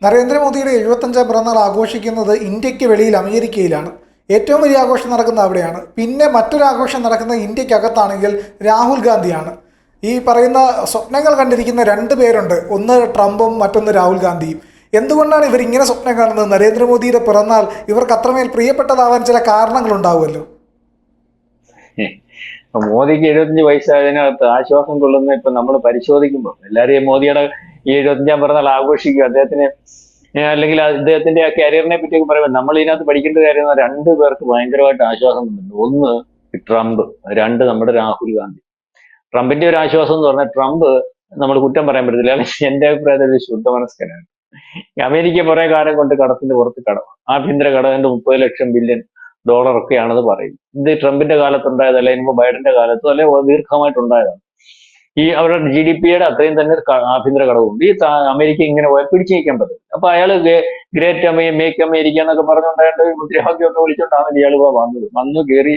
നരേന്ദ്രമോദിയുടെ 75ാം പിറന്നാൾ ആഘോഷിക്കുന്നത് ഇന്ത്യക്ക് വെളിയിൽ അമേരിക്കയിലാണ്. ഏറ്റവും വലിയ ആഘോഷം നടക്കുന്നത് അവിടെയാണ്. പിന്നെ മറ്റൊരു ആഘോഷം നടക്കുന്നത് ഇന്ത്യക്കകത്താണെങ്കിൽ രാഹുൽ ഗാന്ധിയാണ്. ഈ പറയുന്ന സ്വപ്നങ്ങൾ കണ്ടിരിക്കുന്ന രണ്ട് പേരുണ്ട്, ഒന്ന് ട്രംപും മറ്റൊന്ന് രാഹുൽ ഗാന്ധിയും. എന്തുകൊണ്ടാണ് ഇവർ ഇങ്ങനെ സ്വപ്നം കാണുന്നത്? നരേന്ദ്രമോദിയുടെ പിറന്നാൾ ഇവർക്ക് അത്രമേൽ പ്രിയപ്പെട്ടതാവാൻ ചില കാരണങ്ങളുണ്ടാവുമല്ലോ. മോദിക്ക് 75 വയസ്സായതിനകത്ത് ആശ്വാസം കൊള്ളുന്ന ഇപ്പൊ നമ്മൾ പരിശോധിക്കുമ്പോൾ എല്ലാവരെയും മോദിയുടെ ഈ 75ാം പിറന്നാൾ ആഘോഷിക്കുക അദ്ദേഹത്തിന് അല്ലെങ്കിൽ അദ്ദേഹത്തിന്റെ ആ കരിയറിനെ പറ്റിയൊക്കെ പറയുമ്പോൾ നമ്മൾ ഇതിനകത്ത് പഠിക്കേണ്ട കാര്യം രണ്ടു പേർക്ക് ഭയങ്കരമായിട്ട് ആശ്വാസം തന്നിട്ടുണ്ട്. ഒന്ന് ട്രംപ്, രണ്ട് നമ്മുടെ രാഹുൽ ഗാന്ധി. ട്രംപിന്റെ ഒരു ആശ്വാസം എന്ന് പറഞ്ഞാൽ ട്രംപ് നമ്മൾ കുറ്റം പറയാൻ പറ്റത്തില്ല, എന്റെ അഭിപ്രായത്തിൽ ഒരു ശുദ്ധ മനസ്കനാണ്. അമേരിക്ക കുറെ കാലം കൊണ്ട് കടത്തിന്റെ പുറത്ത് കടം, ആഭ്യന്തര കടം 30 ലക്ഷം ബില്യൺ ഡോളർ ഒക്കെയാണെന്ന് പറയും. ഇത് ട്രംപിന്റെ കാലത്തുണ്ടായതല്ല, ഇനിയിപ്പോ ബൈഡന്റെ കാലത്തോ അല്ലെ ദീർഘമായിട്ടുണ്ടായതാണ്. ഈ അവരുടെ GDP-യുടെ അത്രയും തന്നെ ആഭ്യന്തര കടവുണ്ട്. ഈ അമേരിക്ക ഇങ്ങനെ പിടിച്ചു നീക്കാൻ പറ്റും. അപ്പൊ അയാള് ഗ്രേറ്റ് മേക്ക് അമേരിക്ക എന്നൊക്കെ പറഞ്ഞുകൊണ്ടായിട്ട് മുദ്രാവാക്യമൊക്കെ വിളിച്ചോണ്ടാണ് ഇയാൾ വന്നു കയറി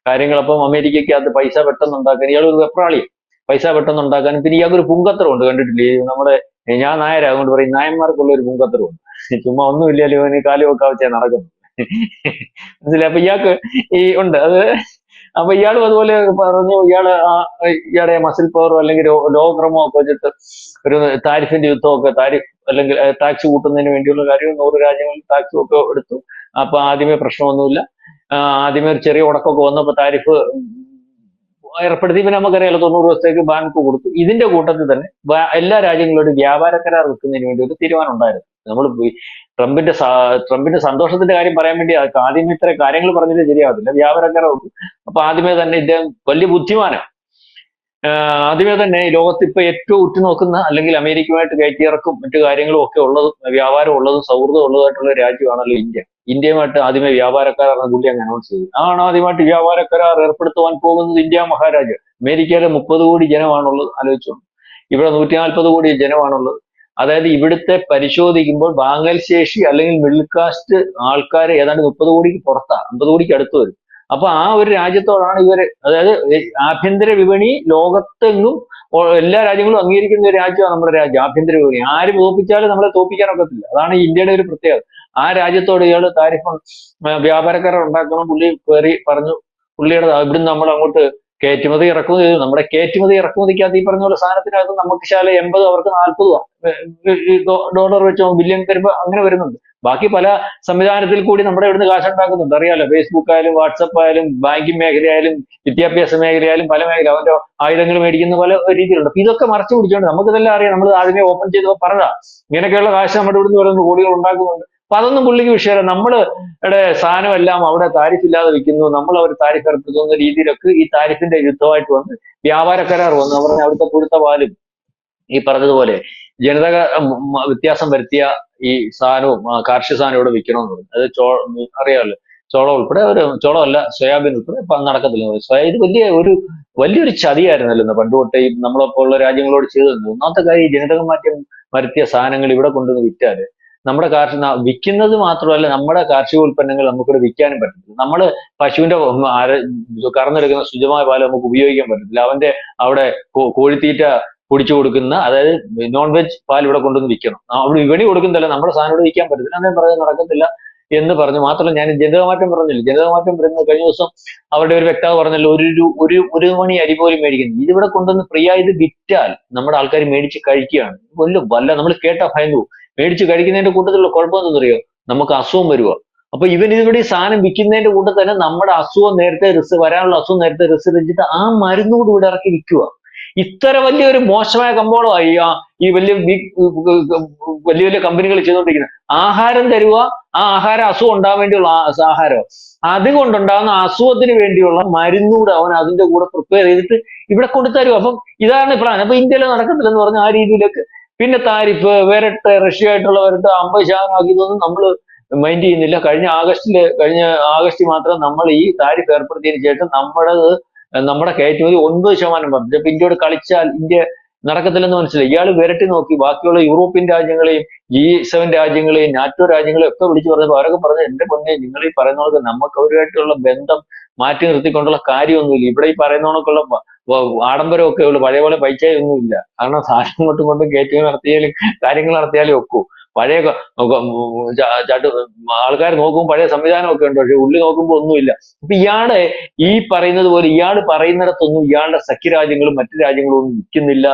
കാര്യങ്ങൾ. അപ്പം അമേരിക്കയ്ക്കകത്ത് പൈസ പെട്ടെന്ന് ഉണ്ടാക്കാൻ ഇയാൾ ഒരു വെപ്രാളി, പൈസ പെട്ടെന്ന് ഉണ്ടാക്കാനും. പിന്നെ ഇയാൾക്കൊരു പുങ്കത്തരമുണ്ട്, കണ്ടിട്ടില്ലേ? നമ്മുടെ ഞാൻ നായരാ, അതുകൊണ്ട് പറയും നായന്മാർക്കുള്ള ഒരു പുങ്കത്തരമുണ്ട്. ചുമ്മാ ഒന്നുമില്ലല്ലോ ഇവന് കാലുമൊക്കെ വെച്ചാൽ നടക്കുന്നു. മനസ്സിലായി? അപ്പൊ ഇയാൾക്ക് ഈ ഉണ്ട് അത്. അപ്പൊ ഇയാളും അതുപോലെ പറഞ്ഞു, ഇയാളുടെ മസിൽ പവറോ അല്ലെങ്കിൽ ലോകക്രമോ ഒക്കെ വെച്ചിട്ട് ഒരു താരിഫിന്റെ യുദ്ധമൊക്കെ, താരിഫ് അല്ലെങ്കിൽ ടാക്സ് കൂട്ടുന്നതിന് വേണ്ടിയുള്ള കാര്യം 100 രാജ്യങ്ങളിൽ ടാക്സും ഒക്കെ എടുത്തു. അപ്പൊ ആദ്യമേ പ്രശ്നമൊന്നുമില്ല. ആദ്യമേ ഒരു ചെറിയ ഉടക്കമൊക്കെ വന്നപ്പോ താരിഫ് ഏർപ്പെടുത്തി. പിന്നെ നമുക്കറിയാലോ 90 ദിവസത്തേക്ക് ബാങ്ക് കൊടുത്തു. ഇതിന്റെ കൂട്ടത്തിൽ തന്നെ എല്ലാ രാജ്യങ്ങളോടും വ്യാപാര കരാർ വെക്കുന്നതിന് വേണ്ടി ഒരു തീരുമാനം ഉണ്ടായിരുന്നു. നമ്മൾ ട്രംപിന്റെ സന്തോഷത്തിന്റെ കാര്യം പറയാൻ വേണ്ടി ആദ്യമേ ഇത്ര കാര്യങ്ങൾ പറഞ്ഞിട്ട് ശരിയാവത്തില്ല. വ്യാപാര കരാർ വെക്കും. അപ്പൊ ആദ്യമേ തന്നെ ഇദ്ദേഹം വലിയ ബുദ്ധിമാനാണ്. ആദ്യമേ തന്നെ ലോകത്ത് ഇപ്പൊ ഏറ്റവും ഉറ്റുനോക്കുന്ന അല്ലെങ്കിൽ അമേരിക്കയുമായിട്ട് കയറ്റിയിറക്കും മറ്റു കാര്യങ്ങളും ഒക്കെ ഉള്ളതും വ്യാപാരം ഉള്ളതും സൗഹൃദം ഉള്ളതായിട്ടുള്ള രാജ്യമാണല്ലോ ഇന്ത്യ. ഇന്ത്യയുമായിട്ട് ആദ്യമേ വ്യാപാര കരാർ പുള്ളി അങ്ങ് അനൗൺസ് ചെയ്തു. ആദ്യമായിട്ട് വ്യാപാര കരാർ ഏർപ്പെടുത്തുവാൻ പോകുന്നത് ഇന്ത്യ മഹാരാജ്യം. അമേരിക്കയിലെ 30 കോടി ജനമാണുള്ളത്, ആലോചിച്ചോളൂ. ഇവിടെ 140 കോടി ജനമാണുള്ളത്. അതായത് ഇവിടുത്തെ പരിശോധിക്കുമ്പോൾ വാങ്ങൽ ശേഷി അല്ലെങ്കിൽ മിഡിൽ കാസ്റ്റ് ആൾക്കാർ ഏതാണ്ട് 30 കോടിക്ക് പുറത്താണ്, 50 കോടിക്ക് അടുത്ത് വരും. അപ്പൊ ആ ഒരു രാജ്യത്തോടാണ് ഇവര്, അതായത് ആഭ്യന്തര വിപണി ലോകത്തെങ്ങും എല്ലാ രാജ്യങ്ങളും അംഗീകരിക്കുന്ന ഒരു രാജ്യമാണ് നമ്മുടെ രാജ്യം. ആഭ്യന്തര വിപണി ആര് തോപ്പിച്ചാലും നമ്മളെ തോപ്പിക്കാൻ ഒക്കത്തില്ല. അതാണ് ഇന്ത്യയുടെ ഒരു പ്രത്യേകത. ആ രാജ്യത്തോട് ഇയാൾ താരിഫ് വ്യാപാര കരാർ ഉണ്ടാക്കണം പുള്ളി കയറി പറഞ്ഞു. പുള്ളിയുടെ ഇവിടുന്ന് നമ്മൾ അങ്ങോട്ട് കയറ്റുമതി ഇറക്കുമതി ചെയ്തു. നമ്മുടെ കയറ്റുമതി ഇറക്കുമതിക്കകത്ത് ഈ പറഞ്ഞ പോലെ സാധനത്തിനകത്ത് നമുക്ക് ശാല 80, അവർക്ക് 40 ഡോളർ വെച്ച് ബില്യൺ വരുമ്പോ അങ്ങനെ വരുന്നുണ്ട്. ബാക്കി പല സംവിധാനത്തിൽ കൂടി നമ്മുടെ ഇവിടുന്ന് കാശുണ്ടാക്കുന്നുണ്ട്. അറിയാലോ, ഫേസ്ബുക്ക് ആയാലും വാട്സപ്പ് ആയാലും ബാങ്കിങ് മേഖലയായാലും വിദ്യാഭ്യാസ മേഖലയായാലും പല മേഖല, അവന്റെ ആയുധങ്ങൾ മേടിക്കുന്ന പല രീതിയിലുണ്ട്. അപ്പൊ ഇതൊക്കെ മറച്ചു പിടിച്ചോണ്ട് നമുക്കിതെല്ലാം അറിയാം. നമ്മൾ ആദ്യമേ ഓപ്പൺ ചെയ്തപ്പോ പറഞ്ഞതാ ഇങ്ങനെയൊക്കെയുള്ള കാശ് നമ്മുടെ ഇവിടുന്ന് വരുന്ന കോടികൾ ഉണ്ടാക്കുന്നുണ്ട്. അപ്പൊ അതൊന്നും പുള്ളിക്ക് വിഷയമല്ല. നമ്മളുടെ സാധനമെല്ലാം അവിടെ താരിഫ് ഇല്ലാതെ വിൽക്കുന്നു, നമ്മൾ അവർ താരിഫ് ഏർപ്പെടുത്തുന്ന രീതിയിലൊക്കെ ഈ താരിഫിന്റെ യുദ്ധമായിട്ട് വന്ന് വ്യാപാര കരാർ വന്നു. അവർ അവിടുത്തെ പുഴുത്ത പാലും ഈ പറഞ്ഞതുപോലെ ജനിതക വ്യത്യാസം വരുത്തിയ ഈ സാധനവും കാർഷിക സാധനം ഇവിടെ വിൽക്കണമെന്ന് പറഞ്ഞു. അത് അറിയാമല്ലോ, ചോളം ഉൾപ്പെടെ ചോളമല്ല സോയാബീൻ ഉൾപ്പെടെ ഇപ്പൊ നടക്കത്തില്ല. ഇത് വലിയൊരു ചതിയായിരുന്നല്ലോ പണ്ട് തൊട്ടേ നമ്മളെപ്പോലുള്ള രാജ്യങ്ങളോട് ചെയ്തത്. ഒന്നാമത്തെ കാര്യം, ഈ ജനിതക മാറ്റം വരുത്തിയ സാധനങ്ങൾ ഇവിടെ കൊണ്ടുവന്ന് വിറ്റാല് നമ്മുടെ വിൽക്കുന്നത് മാത്രമല്ല, നമ്മുടെ കാർഷിക ഉൽപ്പന്നങ്ങൾ നമുക്കിവിടെ വിൽക്കാനും പറ്റത്തില്ല. നമ്മള് പശുവിന്റെ കറന്നെടുക്കുന്ന ശുദ്ധമായ പാല് നമുക്ക് ഉപയോഗിക്കാൻ പറ്റത്തില്ല. അവന്റെ അവിടെ കോഴിത്തീറ്റ കുടിച്ചു കൊടുക്കുന്ന, അതായത് നോൺ വെജ് പാൽ ഇവിടെ കൊണ്ടുവന്ന് വിൽക്കണം. അവിടെ വിപണി കൊടുക്കുന്നില്ല, നമ്മുടെ സാധനം ഇവിടെ വിൽക്കാൻ പറ്റത്തില്ല. അങ്ങനെ പറയുന്നത് നടക്കത്തില്ല എന്ന് പറഞ്ഞു. മാത്രമല്ല, ഞാൻ ജനിതകമാറ്റം പറഞ്ഞില്ല, ജനിതകമാറ്റം വരുന്നത് കഴിഞ്ഞ ദിവസം അവരുടെ ഒരു വ്യക്താവ് പറഞ്ഞല്ലോ, ഒരു മണി അരി പോലും മേടിക്കുന്നു. ഇതിവിടെ കൊണ്ടുവന്ന് ഫ്രീ ആയത് വിറ്റാൽ നമ്മുടെ ആൾക്കാർ മേടിച്ച് കഴിക്കുകയാണ്. വല്ല നമ്മൾ കേട്ടാ ഭയന്നു. മേടിച്ച് കഴിക്കുന്നതിന്റെ കൂട്ടത്തിലുള്ള കുഴപ്പം എന്തെന്നറിയോ? നമുക്ക് അസുഖം വരുക. അപ്പൊ ഇതിവിടെ ഈ സാധനം വിൽക്കുന്നതിന്റെ കൂട്ടത്തിൽ തന്നെ നമ്മുടെ അസുഖം നേരത്തെ വരാനുള്ള അസുഖം നേരത്തെ റിസർച്ച് ആ മരുന്നുകൂടി ഇവിടെ ഇറക്കി വിൽക്കുക. ഇത്ര വലിയൊരു മോശമായ കമ്പോളമായി ഈ വലിയ വലിയ കമ്പനികൾ ചെയ്തുകൊണ്ടിരിക്കുന്നത്. ആഹാരം തരുക, ആ ആഹാരം അസുഖം ഉണ്ടാകാൻ വേണ്ടിയുള്ള ആഹാരം, അതുകൊണ്ടുണ്ടാകുന്ന അസുഖത്തിന് വേണ്ടിയുള്ള മരുന്നൂടെ അവൻ അതിന്റെ കൂടെ പ്രിപ്പയർ ചെയ്തിട്ട് ഇവിടെ കൊണ്ടുതരും. അപ്പം ഇതാണ് പ്ലാൻ. അപ്പൊ ഇന്ത്യയിൽ നടക്കത്തില്ലെന്ന് പറഞ്ഞ ആ രീതിയിലേക്ക്. പിന്നെ താരിഫ് വരട്ടെ, റഷ്യ ആയിട്ടുള്ള വരട്ടെ, 50% ആക്കിയതൊന്നും നമ്മൾ മൈൻഡ് ചെയ്യുന്നില്ല. കഴിഞ്ഞ ആഗസ്റ്റ് മാത്രം നമ്മൾ ഈ താരിഫ് ഏർപ്പെടുത്തിയതിനു ശേഷം നമ്മുടെ കയറ്റുമതി 9% വർദ്ധിച്ചു. അപ്പൊ ഇന്ത്യയോട് കളിച്ചാൽ ഇന്ത്യ നടക്കത്തില്ലെന്ന് മനസ്സിലായി. ഇയാൾ വിരട്ടി നോക്കി ബാക്കിയുള്ള യൂറോപ്യൻ രാജ്യങ്ങളെയും G7 രാജ്യങ്ങളെയും നാറ്റോ രാജ്യങ്ങളെയും ഒക്കെ വിളിച്ചു പറഞ്ഞപ്പോൾ അവരൊക്കെ പറഞ്ഞു, എന്റെ പൊന്നെ, നിങ്ങൾ ഈ പറയുന്ന പോലെ നമുക്ക് അവരുമായിട്ടുള്ള ബന്ധം മാറ്റി നിർത്തിക്കൊണ്ടുള്ള കാര്യമൊന്നുമില്ല. ഇവിടെ ഈ പറയുന്ന കണക്കുള്ള ആഡംബരമൊക്കെ ഉള്ളു, പഴയ പോലെ പൈസയൊന്നുമില്ല. കാരണം സാധനം കൊണ്ടും കയറ്റുമതി നടത്തിയാലും കാര്യങ്ങൾ നടത്തിയാലും ഒക്കൂ. പഴയ ചാട്ട് ആൾക്കാർ നോക്കുമ്പോൾ പഴയ സംവിധാനമൊക്കെ ഉണ്ട്, പക്ഷെ ഉള്ളി നോക്കുമ്പോൾ ഒന്നുമില്ല. അപ്പൊ ഈ പറയുന്നത് പോലെ ഇയാൾ പറയുന്നിടത്തൊന്നും ഇയാളുടെ സഖ്യരാജ്യങ്ങളും മറ്റു രാജ്യങ്ങളും ഒന്നും നിൽക്കുന്നില്ല.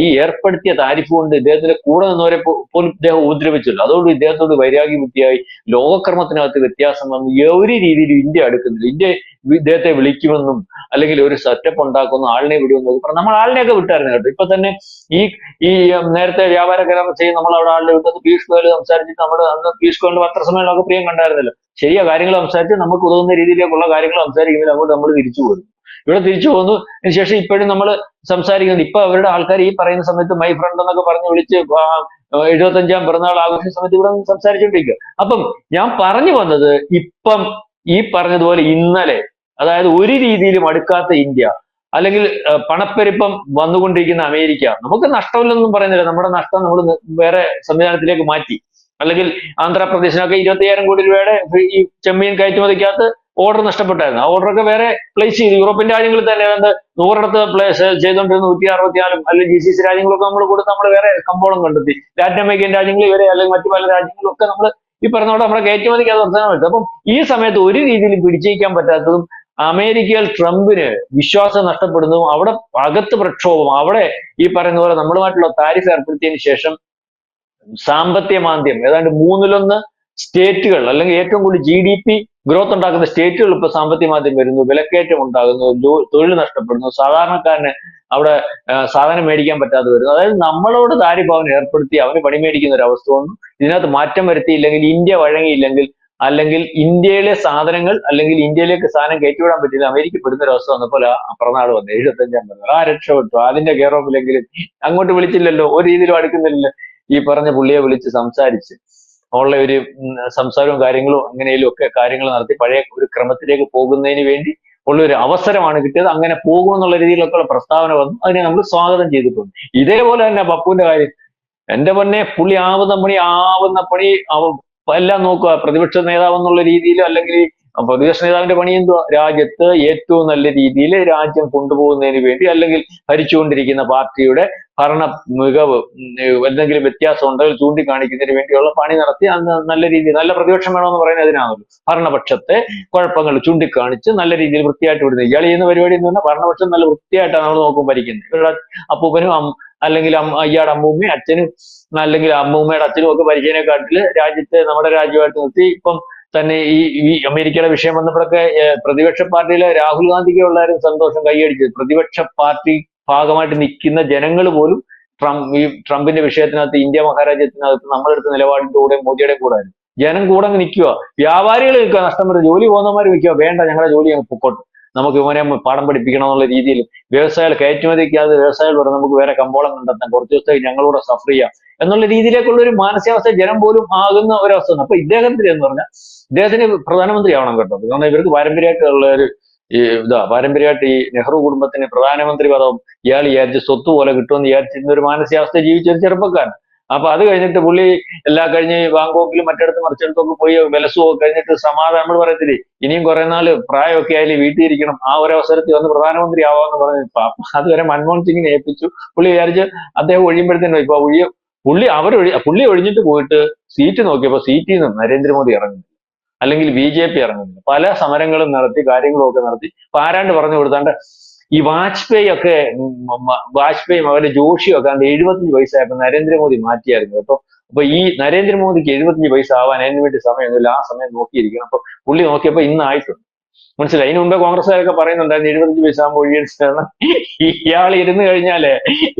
ഈ ഏർപ്പെടുത്തിയ താരിഫ് കൊണ്ട് ഇദ്ദേഹത്തിന്റെ കൂടെ നിന്നവരെ പോലും ഇദ്ദേഹം ഉപദ്രവിച്ചല്ലോ. അതുകൊണ്ട് ഇദ്ദേഹത്തോട് വൈരാഗ്യ ബുദ്ധിയായി ലോകക്രമത്തിനകത്ത് വ്യത്യാസം വന്നു. ഒരു രീതിയിലും ഇന്ത്യ അടുക്കുന്നില്ല. ഇദ്ദേഹത്തെ വിളിക്കുമെന്നും അല്ലെങ്കിൽ ഒരു സെറ്റപ്പ് ഉണ്ടാക്കുന്ന ആളിനെ വിടുമെന്നും പറഞ്ഞു. നമ്മൾ ആളിനെയൊക്കെ വിട്ടായിരുന്നു കേട്ടോ. ഇപ്പൊ തന്നെ ഈ ഈ നേരത്തെ വ്യാപാര കരാർ ചെയ്ത് നമ്മൾ അവിടെ ആളിനെ വിട്ടത് പീയൂഷ് ഗോയൽ സംസാരിച്ചിട്ട് നമ്മൾ അന്ന് പീയൂഷ് ഗോയലിന്റെ പത്രസമ്മേളനമൊക്കെ പ്രിയം കണ്ടായിരുന്നല്ലോ. ശരിയാ, കാര്യങ്ങൾ സംസാരിച്ച് നമുക്ക് ഉതകുന്ന രീതിയിലേക്കുള്ള കാര്യങ്ങൾ സംസാരിക്കുന്നില്ല, അങ്ങോട്ട് നമ്മൾ തിരിച്ചു പോകുന്നു. ഇവിടെ തിരിച്ചു പോകുന്നു. അതിനുശേഷം ഇപ്പോഴും നമ്മൾ സംസാരിക്കുന്നുണ്ട്. ഇപ്പൊ അവരുടെ ആൾക്കാർ ഈ പറയുന്ന സമയത്ത് മൈ ഫ്രണ്ട് എന്നൊക്കെ പറഞ്ഞ് വിളിച്ച് 75ാം പിറന്നാൾ ആഘോഷ സമയത്ത് ഇവിടെ സംസാരിച്ചുകൊണ്ടിരിക്കുക. അപ്പം ഞാൻ പറഞ്ഞു വന്നത്, ഇപ്പം ഈ പറഞ്ഞതുപോലെ ഇന്നലെ, അതായത് ഒരു രീതിയിലും അടുക്കാത്ത ഇന്ത്യ, അല്ലെങ്കിൽ പണപ്പെരുപ്പം വന്നുകൊണ്ടിരിക്കുന്ന അമേരിക്ക, നമുക്ക് നഷ്ടമില്ലെന്നൊന്നും പറയുന്നില്ല. നമ്മുടെ നഷ്ടം നമ്മൾ വേറെ സംവിധാനത്തിലേക്ക് മാറ്റി. അല്ലെങ്കിൽ ആന്ധ്രാപ്രദേശിനൊക്കെ 25,000 കോടി രൂപയുടെ ഈ ചെമ്മീൻ കയറ്റുമതിക്കകത്ത് ഓർഡർ നഷ്ടപ്പെട്ടായിരുന്നു. ആ ഓർഡറൊക്കെ വേറെ പ്ലേസ് ചെയ്തു. യൂറോപ്യൻ രാജ്യങ്ങളിൽ തന്നെ ഏതാണ്ട് 100 പ്ലേസ് ചെയ്തുകൊണ്ടിരുന്ന 164 അല്ലെങ്കിൽ GCC രാജ്യങ്ങളൊക്കെ നമ്മൾ കൊടുത്ത് നമ്മൾ വേറെ കമ്പോളം കണ്ടെത്തി. ലാറ്റിൻ അമേരിക്കൻ രാജ്യങ്ങളിൽ വരെ അല്ലെങ്കിൽ മറ്റു പല രാജ്യങ്ങളിലൊക്കെ നമ്മൾ ഈ പറഞ്ഞ നമ്മുടെ കയറ്റുമതിക്ക് അത് വർധന വരുത്തും. അപ്പം ഈ സമയത്ത് ഒരു രീതിയിലും പിടിച്ചേക്കാൻ പറ്റാത്തതും അമേരിക്കയിൽ ട്രംപിന് വിശ്വാസം നഷ്ടപ്പെടുന്നതും അവിടെ അകത്ത് പ്രക്ഷോഭം, അവിടെ ഈ പറയുന്ന പോലെ നമ്മളുമായിട്ടുള്ള താരിഫ് ഏർപ്പെടുത്തിയതിനു ശേഷം സാമ്പത്തിക മാന്ദ്യം, ഏതാണ്ട് 1/3 സ്റ്റേറ്റുകൾ, അല്ലെങ്കിൽ ഏറ്റവും കൂടുതൽ GDP ഗ്രോത്ത് ഉണ്ടാക്കുന്ന സ്റ്റേറ്റുകൾ ഇപ്പൊ സാമ്പത്തിക മാന്ദ്യം വരുന്നു, വിലക്കയറ്റം ഉണ്ടാകുന്നു, തൊഴിൽ നഷ്ടപ്പെടുന്നു, സാധാരണക്കാരന് അവിടെ സാധനം മേടിക്കാൻ പറ്റാതെ വരുന്നു. അതായത് നമ്മളോട് താരിഫ് അവൻ ഏർപ്പെടുത്തി അവന് പണി മേടിക്കുന്ന ഒരു അവസ്ഥ വന്നു. ഇതിനകത്ത് മാറ്റം വരുത്തിയില്ലെങ്കിൽ, ഇന്ത്യ വഴങ്ങിയില്ലെങ്കിൽ, അല്ലെങ്കിൽ ഇന്ത്യയിലെ സാധനങ്ങൾ, അല്ലെങ്കിൽ ഇന്ത്യയിലേക്ക് സാധനം കയറ്റിവിടാൻ പറ്റില്ല, അമേരിക്ക പെടുന്ന ഒരു അവസ്ഥ വന്നപ്പോൾ ആ പിറന്നാൾ വന്നു, 75ാം പിറന്നാൾ. രക്ഷപ്പെട്ടു. അതിന്റെ കെയർ ഓഫിലെങ്കിലും അങ്ങോട്ട് വിളിച്ചില്ലല്ലോ, ഒരു രീതിയിലും അടുക്കുന്നില്ലല്ലോ. ഈ പറഞ്ഞ പുള്ളിയെ വിളിച്ച് സംസാരിച്ച് ഉള്ള ഒരു സംസാരവും കാര്യങ്ങളും അങ്ങനെയും ഒക്കെ കാര്യങ്ങൾ നടത്തി പഴയ ഒരു ക്രമത്തിലേക്ക് പോകുന്നതിന് വേണ്ടി ഉള്ള ഒരു അവസരമാണ് കിട്ടിയത്. അങ്ങനെ പോകുമെന്നുള്ള രീതിയിലൊക്കെ ഉള്ള പ്രസ്താവന വന്നു. അതിനെ നമ്മൾ സ്വാഗതം ചെയ്തിട്ടുണ്ട്. ഇതേപോലെ തന്നെ പപ്പുവിന്റെ കാര്യം, എന്റെ പൊന്നെ, പുള്ളി ആവുന്ന പണി എല്ലാം നോക്കുക. പ്രതിപക്ഷ നേതാവ് എന്നുള്ള രീതിയിലോ, അല്ലെങ്കിൽ പ്രതിപക്ഷ നേതാവിന്റെ പണി എന്തുവാ? രാജ്യത്ത് ഏറ്റവും നല്ല രീതിയിൽ രാജ്യം കൊണ്ടുപോകുന്നതിന് വേണ്ടി, അല്ലെങ്കിൽ ഭരിച്ചുകൊണ്ടിരിക്കുന്ന പാർട്ടിയുടെ ഭരണ മികവ് എന്തെങ്കിലും വ്യത്യാസം ഉണ്ടെങ്കിൽ ചൂണ്ടിക്കാണിക്കുന്നതിന് വേണ്ടിയുള്ള പണി നടത്തി അന്ന് നല്ല രീതിയിൽ, നല്ല പ്രതിപക്ഷം വേണമെന്ന് പറയുന്നത് അതിനാണല്ലോ. ഭരണപക്ഷത്തെ കുഴപ്പങ്ങൾ ചൂണ്ടിക്കാണിച്ച് നല്ല രീതിയിൽ വൃത്തിയായിട്ട് വിടുന്നത്. ഇയാൾ ചെയ്യുന്ന പരിപാടി എന്ന് പറഞ്ഞാൽ ഭരണപക്ഷം നല്ല വൃത്തിയായിട്ടാണ് നമ്മൾ നോക്കും ഭരിക്കുന്നത്. ഇവരുടെ അപ്പൂപ്പനും അല്ലെങ്കിൽ ഇയാളുടെ അമ്മൂമ്മയും അച്ഛനും, അല്ലെങ്കിൽ അമ്മൂമ്മയുടെ അച്ഛനും ഒക്കെ ഭരിച്ചതിനെക്കാട്ടില് രാജ്യത്തെ നമ്മുടെ രാജ്യമായിട്ട് നിർത്തി. ഇപ്പം തന്നെ ഈ അമേരിക്കയുടെ വിഷയം വന്നപ്പോഴൊക്കെ പ്രതിപക്ഷ പാർട്ടിയിലെ രാഹുൽ ഗാന്ധിക്ക് ഉള്ളാരും സന്തോഷം കൈയടിച്ചത്. പ്രതിപക്ഷ പാർട്ടി ഭാഗമായിട്ട് നിൽക്കുന്ന ജനങ്ങൾ പോലും ട്രംപിന്റെ വിഷയത്തിനകത്ത്, ഇന്ത്യ മഹാരാജ്യത്തിനകത്ത് നമ്മളെടുത്ത നിലപാടിന്റെ കൂടെ മോദിയുടെ കൂടെ ആയിരുന്നു. ജനം കൂടെ നിൽക്കുക, വ്യാപാരികൾ നിൽക്കുക, നഷ്ടം വരും, ജോലി പോകുന്നവർ നിൽക്കുക, വേണ്ട ഞങ്ങളുടെ ജോലി ഞങ്ങൾ പൊക്കോട്ടെ, നമുക്ക് ഇവനെ പാഠം പഠിപ്പിക്കണം എന്നുള്ള രീതിയിൽ വ്യവസായികൾ കയറ്റുമതിക്കാതെ വ്യവസായികൾ പറഞ്ഞ് നമുക്ക് വേറെ കമ്പോളം കണ്ടെത്താം, കുറച്ച് ദിവസത്തേക്ക് ഞങ്ങളൂടെ സഫർ ചെയ്യാം എന്നുള്ള രീതിയിലേക്കുള്ള ഒരു മാനസികാവസ്ഥ ജനം പോലും ആകുന്ന ഒരവസ്ഥ. അപ്പൊ ഇദ്ദേഹത്തിന് എന്ന് പറഞ്ഞാൽ ഇദ്ദേഹത്തിന് പ്രധാനമന്ത്രി ആവണം കേട്ടോ. കാരണം ഇവർക്ക് പാരമ്പര്യമായിട്ടുള്ള ഒരു പാരമ്പര്യമായിട്ട് ഈ നെഹ്റു കുടുംബത്തിന് പ്രധാനമന്ത്രി പദം ഇയാൾ വിചാരിച്ച് സ്വത്ത് പോലെ കിട്ടുമെന്ന് വിചാരിച്ചിരുന്ന ഒരു മാനസികാവസ്ഥ ജീവിച്ച ഒരു ചെറുപ്പക്കാരൻ. അപ്പൊ അത് കഴിഞ്ഞിട്ട് പുള്ളി എല്ലാം കഴിഞ്ഞ് ബാങ്കോക്കിലും മറ്റിടത്തും മറിച്ചിടത്തൊക്കെ പോയി വിലസുമൊക്കെ കഴിഞ്ഞിട്ട് സമാധാനം, നമ്മൾ പറയത്തില്ലേ ഇനിയും കുറെ നാള് പ്രായമൊക്കെ ആയാലും വീട്ടിൽ ഇരിക്കണം, ആ ഒരു അവസരത്തിൽ വന്ന് പ്രധാനമന്ത്രി ആവാന്ന് പറഞ്ഞ് അതുവരെ മൻമോഹൻ സിംഗിനെ ഏൽപ്പിച്ചു. പുള്ളി വിചാരിച്ച് അദ്ദേഹം ഒഴിയുമ്പോഴത്തേനും ഇപ്പൊ പുള്ളി ഒഴിഞ്ഞിട്ട് പോയിട്ട് സീറ്റ് നോക്കിയപ്പോ സീറ്റിൽ നിന്ന് നരേന്ദ്രമോദി ഇറങ്ങുന്നു, അല്ലെങ്കിൽ BJP ഇറങ്ങുന്നില്ല. പല സമരങ്ങളും നടത്തി, കാര്യങ്ങളും ഒക്കെ നടത്തി. അപ്പൊ ആരാണ്ട് പറഞ്ഞു കൊടുത്താണ്ട് ഈ വാജ്പേയിയും അവരുടെ ജോഷിയും ഒക്കെ 75 വയസ്സായപ്പോ നരേന്ദ്രമോദി മാറ്റിയായിരുന്നു കേട്ടോ. അപ്പൊ ഈ നരേന്ദ്രമോദിക്ക് 75 വയസ്സാവാൻ അതിന് വേണ്ടി സമയമൊന്നുമില്ല, ആ സമയം നോക്കിയിരിക്കണം. അപ്പൊ പുള്ളി നോക്കിയപ്പോ ഇന്നായിട്ടുണ്ട്. മനസ്സിലായി. അതിന് മുമ്പേ കോൺഗ്രസ്സുകാരൊക്കെ പറയുന്നുണ്ടായിരുന്നു 75 വയസ്സാകുമ്പോൾ ഒഴിയെടുക്കണം. ഇയാൾ ഇരുന്ന് കഴിഞ്ഞാലേ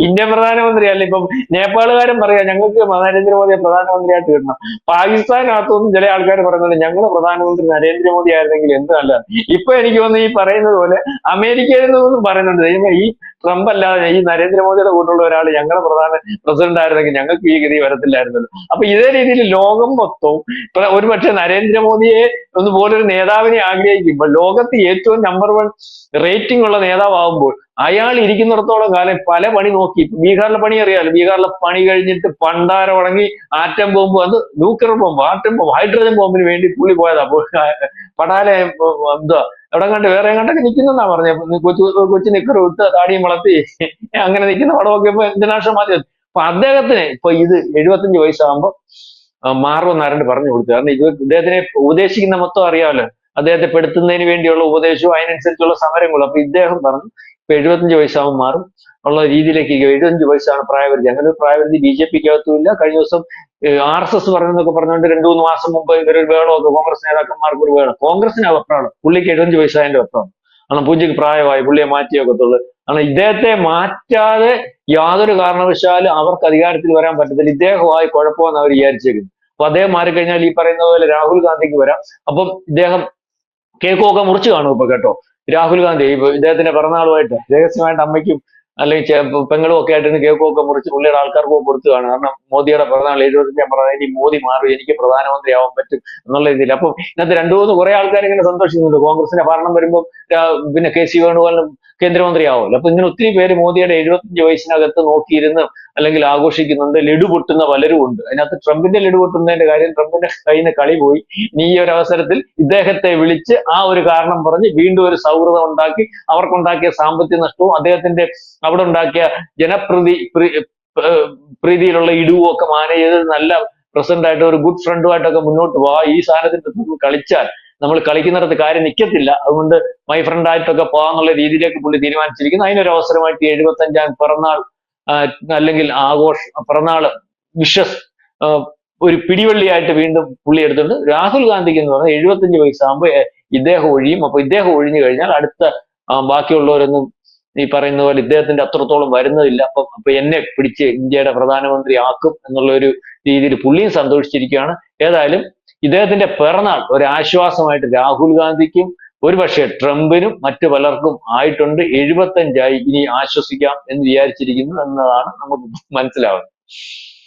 ഇന്ത്യൻ പ്രധാനമന്ത്രി അല്ല. ഇപ്പം നേപ്പാളുകാരും പറയാം ഞങ്ങൾക്ക് നരേന്ദ്രമോദിയെ പ്രധാനമന്ത്രിയായിട്ട് കിട്ടണം. പാകിസ്ഥാനകത്തൊന്നും ചില ആൾക്കാർ പറയുന്നുണ്ട് ഞങ്ങൾ പ്രധാനമന്ത്രി നരേന്ദ്രമോദി ആയിരുന്നെങ്കിൽ എന്ത് നല്ല. ഇപ്പൊ എനിക്ക് തോന്നുന്നു ഈ പറയുന്നത് പോലെ അമേരിക്കയിൽ നിന്നും പറയുന്നുണ്ട് ഈ ട്രംപ് അല്ലാതെ ഈ നരേന്ദ്രമോദിയുടെ കൂട്ടുള്ള ഒരാൾ ഞങ്ങളുടെ പ്രധാന പ്രസിഡന്റ് ആയിരുന്നെങ്കിൽ ഞങ്ങൾക്ക് ഈ ഗതി വരത്തില്ലായിരുന്നല്ലോ. അപ്പൊ ഇതേ രീതിയിൽ ലോകം മൊത്തവും ഒരുപക്ഷെ നരേന്ദ്രമോദിയെ പോലൊരു നേതാവിനെ ആഗ്രഹിക്കുമ്പോൾ, ലോകത്ത് ഏറ്റവും നമ്പർ 1 റേറ്റിംഗ് ഉള്ള നേതാവുമ്പോൾ അയാൾ ഇരിക്കുന്നിടത്തോളം കാലം പല പണി നോക്കി. ബീഹാറിലെ പണി അറിയാലോ, ബീഹാറിലെ പണി കഴിഞ്ഞിട്ട് പണ്ടാരം ഉടങ്ങി ആറ്റം ബോംബ്, അത് nuclear bomb, atom bomb, hydrogen ബോംബിന് വേണ്ടി പുള്ളി പോയതാ. പടാലെ എവിടെ കണ്ട് വേറെ എങ്ങോട്ടൊക്കെ നിൽക്കുന്നെന്നാ പറഞ്ഞത്. കൊച്ചു നിക്കർ വിട്ട് താടിയും വളർത്തി അങ്ങനെ നിൽക്കുന്ന പടമൊക്കെ ഇപ്പൊ ഇന്റർനാഷണൽ മാധ്യമം. അപ്പൊ അദ്ദേഹത്തിന് ഇപ്പൊ ഇത് 75 വയസ്സാകുമ്പോൾ മാറുമെന്ന് ആരണ്ട് പറഞ്ഞു കൊടുത്തു. കാരണം ഇദ്ദേഹത്തിനെ ഉപദേശിക്കുന്ന മൊത്തം അറിയാമല്ലോ, അദ്ദേഹത്തെ പെടുത്തുന്നതിന് വേണ്ടിയുള്ള ഉപദേശവും അതിനനുസരിച്ചുള്ള സമരങ്ങളും. അപ്പൊ ഇദ്ദേഹം പറഞ്ഞു ഇപ്പൊ 75 വയസ്സാകുമ്പോൾ മാറും ഉള്ള രീതിയിലേക്ക് 75 വയസ്സാണ് പ്രായപരിധി. അങ്ങനെ ഒരു പ്രായപരിധി BJPക്ക് അകത്തുമില്ല. കഴിഞ്ഞ ദിവസം RSS പറഞ്ഞെന്നൊക്കെ പറഞ്ഞുകൊണ്ട് 2-3 മാസം മുമ്പ് ഇവരൊരു വേളമൊക്കെ കോൺഗ്രസ് നേതാക്കന്മാർക്ക് ഒരു വേളം. കോൺഗ്രസിന് വെപ്രാണ്, പുള്ളിക്ക് 75 വയസ്സായതിന്റെ വെപ്രാണ്. കാരണം പൂജയ്ക്ക് പ്രായമായി, പുള്ളിയെ മാറ്റിയൊക്കത്തുള്ളൂ. കാരണം ഇദ്ദേഹത്തെ മാറ്റാതെ യാതൊരു കാരണവശാലും അവർക്ക് അധികാരത്തിൽ വരാൻ പറ്റത്തില്ല. ഇദ്ദേഹമായി കുഴപ്പമെന്ന് അവർ വിചാരിച്ചേക്കുന്നു. അപ്പൊ അദ്ദേഹം മാറിക്കഴിഞ്ഞാൽ ഈ പറയുന്ന പോലെ രാഹുൽ ഗാന്ധിക്ക് വരാം. അപ്പം ഇദ്ദേഹം കേക്കൊക്കെ മുറിച്ച് കാണും ഇപ്പൊ കേട്ടോ. രാഹുൽ ഗാന്ധി ഇദ്ദേഹത്തിന്റെ പിറന്നാളുമായിട്ട് രഹസ്യമായിട്ട് അമ്മയ്ക്കും അല്ലെങ്കിൽ പെങ്ങളും ഒക്കെ ആയിട്ട് കേക്കൊക്കെ മുറിച്ച് പുള്ളിയുടെ ആൾക്കാർക്കൊക്കെ കൊടുത്തു കാണും. കാരണം മോദിയുടെ പിറന്നാൾ 75 പറഞ്ഞാൽ ഇനി മോദി മാറി, എനിക്ക് പ്രധാനമന്ത്രി ആവാൻ പറ്റും എന്നുള്ള രീതിയിൽ. അപ്പം ഇതിനകത്ത് 2-3 കുറെ ആൾക്കാർ ഇങ്ങനെ സന്തോഷിക്കുന്നുണ്ട്. കോൺഗ്രസിന്റെ ഭരണം വരുമ്പോൾ പിന്നെ KC വേണുഗോപാലും കേന്ദ്രമന്ത്രി ആവുമല്ലോ. അപ്പൊ ഇങ്ങനെ ഒത്തിരി പേര് മോദിയുടെ 75 വയസ്സിനകത്ത് നോക്കിയിരുന്ന് അല്ലെങ്കിൽ ആഘോഷിക്കുന്നുണ്ട്. ലഡു പൊട്ടുന്ന പലരും ഉണ്ട്. അതിനകത്ത് ട്രംപിന്റെ ലഡു പൊട്ടുന്നതിന്റെ കാര്യം, ട്രംപിന്റെ കയ്യിൽ നിന്ന് കളി പോയി. ഇനി ഈ ഒരു അവസരത്തിൽ ഇദ്ദേഹത്തെ വിളിച്ച് ആ ഒരു കാരണം പറഞ്ഞ് വീണ്ടും ഒരു സൗഹൃദം ഉണ്ടാക്കി അവർക്കുണ്ടാക്കിയ സാമ്പത്തിക നഷ്ടവും അദ്ദേഹത്തിന്റെ അവിടെ ഉണ്ടാക്കിയ പ്രീതിയിലുള്ള ഇടിവും ഒക്കെ മാനേജ് ചെയ്ത് നല്ല പ്രസന്റ് ആയിട്ട് ഒരു ഗുഡ് ഫ്രണ്ടുമായിട്ടൊക്കെ മുന്നോട്ട് പോവാം. ഈ സാധനത്തിന്റെ കളിച്ചാൽ നമ്മൾ കളിക്കുന്നിടത്ത് കാര്യം നിൽക്കത്തില്ല. അതുകൊണ്ട് മൈ ഫ്രണ്ട് ആയിട്ടൊക്കെ പോകാന്നുള്ള രീതിയിലേക്ക് പുള്ളി തീരുമാനിച്ചിരിക്കുന്നു. അതിനൊരു അവസരമായിട്ട് 75-ാം പിറന്നാൾ അല്ലെങ്കിൽ പിറന്നാള് വിഷസ് ഒരു പിടിവള്ളിയായിട്ട് വീണ്ടും പുള്ളി എടുത്തിട്ടുണ്ട്. രാഹുൽ ഗാന്ധിക്ക് എന്ന് പറഞ്ഞാൽ 75 വയസ്സാകുമ്പോൾ ഇദ്ദേഹം ഒഴിയും. അപ്പൊ ഇദ്ദേഹം ഒഴിഞ്ഞു കഴിഞ്ഞാൽ അടുത്ത ബാക്കിയുള്ളവരൊന്നും ഈ പറയുന്ന പോലെ ഇദ്ദേഹത്തിന്റെ അത്രത്തോളം വരുന്നതില്ല. അപ്പൊ എന്നെ പിടിച്ച് ഇന്ത്യയുടെ പ്രധാനമന്ത്രി ആക്കും എന്നുള്ള ഒരു രീതിയിൽ പുള്ളിയും സന്തോഷിച്ചിരിക്കുകയാണ്. ഏതായാലും ഇദ്ദേഹത്തിന്റെ പിറന്നാൾ ഒരു ആശ്വാസമായിട്ട് രാഹുൽ ഗാന്ധിക്കും ഒരുപക്ഷെ ട്രംപിനും മറ്റു പലർക്കും ആയിട്ടുണ്ട്. 75 ഇനി ആശ്വസിക്കാം എന്ന് വിചാരിച്ചിരിക്കുന്നു എന്നതാണ് നമുക്ക് മനസ്സിലാവുന്നത്.